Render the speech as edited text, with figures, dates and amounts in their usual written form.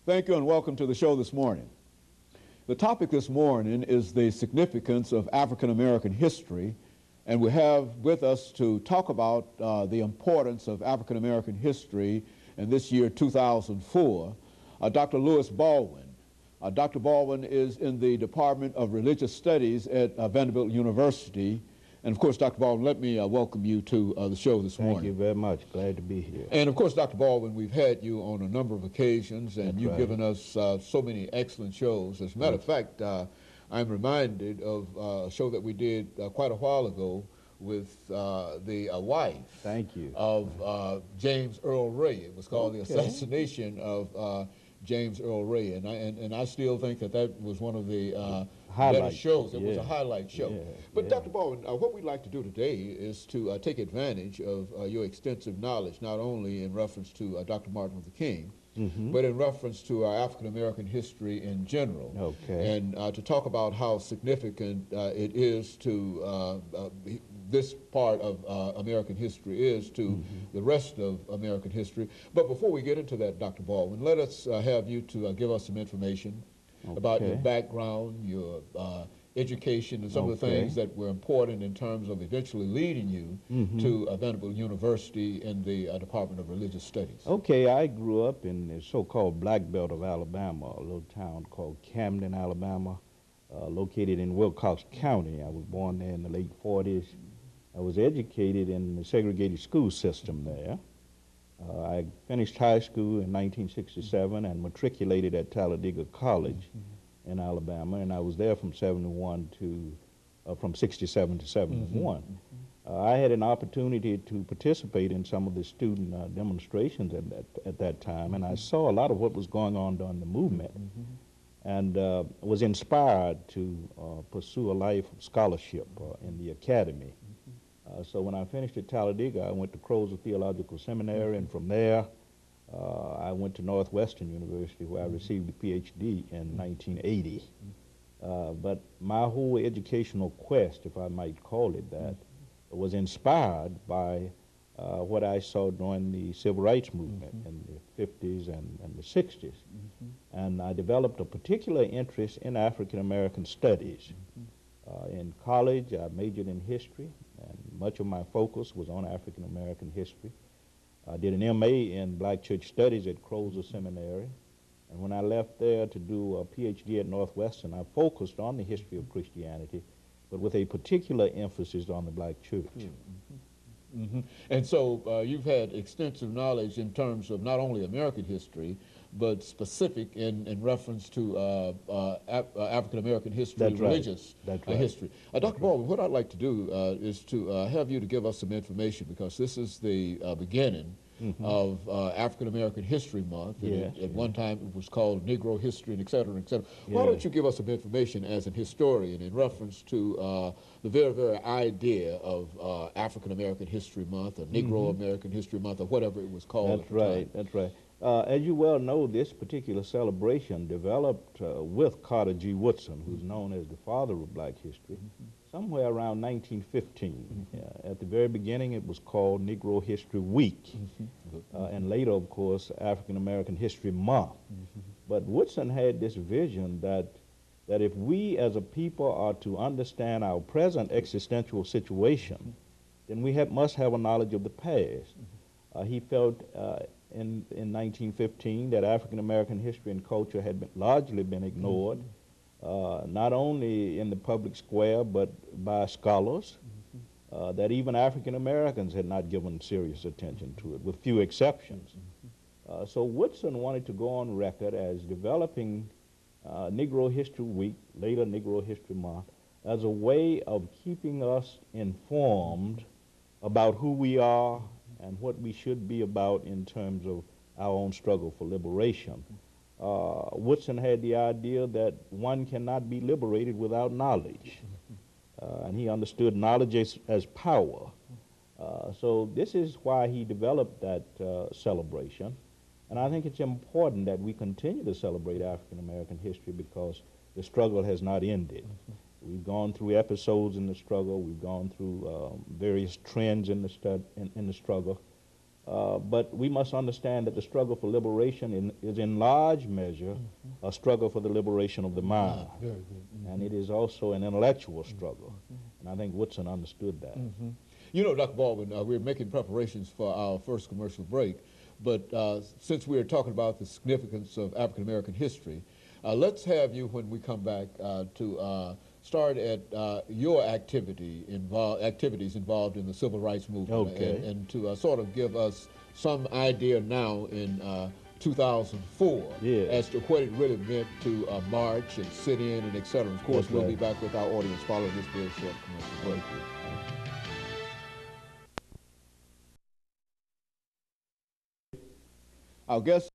Thank you and welcome to the show this morning. The topic this morning is the significance of African American history, and we have with us to talk about the importance of African American history in this year 2004, Dr. LBaldwin. Dr. Baldwin is in the Department of Religious Studies at Vanderbilt University. And of course, Dr. Baldwin, let me welcome you to the show this morning. Thank you very much. Glad to be here. And of course, Dr. Baldwin, we've had you on a number of occasions, and you've given us so many excellent shows. As a matter of fact, I'm reminded of a show that we did quite a while ago with the wife of James Earl Ray. It was called The Assassination of James Earl Ray, and I still think that was one of the better shows. It was a highlight show. But Dr. Baldwin, what we'd like to do today is to take advantage of your extensive knowledge, not only in reference to Dr. Martin Luther King, but in reference to our African American history in general, and to talk about how significant it is to this part of American history is to the rest of American history. But before we get into that, Dr. Baldwin, let us have you to give us some information about your background, your education, and some of the things that were important in terms of eventually leading you to Vanderbilt University in the Department of Religious Studies. Okay, I grew up in the so-called Black Belt of Alabama, a little town called Camden, Alabama, located in Wilcox County. I was born there in the late 40s. I was educated in the segregated school system there. I finished high school in 1967 and matriculated at Talladega College in Alabama, and I was there from 67 to 71. I had an opportunity to participate in some of the student demonstrations at that time, and I saw a lot of what was going on during the movement, and was inspired to pursue a life of scholarship in the academy. So when I finished at Talladega, I went to Crozet Theological Seminary, and from there I went to Northwestern University, where I received a PhD in 1980. But my whole educational quest, if I might call it that, was inspired by what I saw during the Civil Rights Movement in the 50s and the 60s. And I developed a particular interest in African American studies. In college, I majored in history, and much of my focus was on African American history. I did an MA in Black Church Studies at Crozet Seminary, and when I left there to do a PhD at Northwestern, I focused on the history of Christianity, but with a particular emphasis on the Black church. And so you've had extensive knowledge in terms of not only American history, but specific in reference to African American history, religious history. Dr. Baldwin, what I'd like to do is to have you to give us some information, because this is the beginning of African American History Month. At one time it was called Negro History, and et cetera, et cetera. Why don't you give us some information as an historian in reference to the very idea of African American History Month, or Negro American History Month, or whatever it was called. That's right. As you well know, this particular celebration developed with Carter G. Woodson, who's known as the father of Black history, somewhere around 1915. At the very beginning, it was called Negro History Week, and later, of course, African American History Month. But Woodson had this vision that if we as a people are to understand our present existential situation, then we must have a knowledge of the past. He felt in 1915 that African American history and culture had largely been ignored, not only in the public square but by scholars, that even African Americans had not given serious attention to it, with few exceptions. So Woodson wanted to go on record as developing Negro History Week, later Negro History Month, as a way of keeping us informed about who we are and what we should be about in terms of our own struggle for liberation. Woodson had the idea that one cannot be liberated without knowledge, and he understood knowledge as power. So this is why he developed that celebration, and I think it's important that we continue to celebrate African American history, because the struggle has not ended. We've gone through episodes in the struggle. We've gone through various trends in the struggle. But we must understand that the struggle for liberation is in large measure a struggle for the liberation of the mind. Very good. And it is also an intellectual struggle. And I think Woodson understood that. You know, Dr. Baldwin, we're making preparations for our first commercial break, but since we're talking about the significance of African American history, let's have you, when we come back, to start at your activities involved in the civil rights movement, Okay. and to sort of give us some idea now in 2004 Yeah. as to what it really meant to march and sit in and et cetera. Of course, That's we'll right. be back with our audience following this very short commercial break. Our guest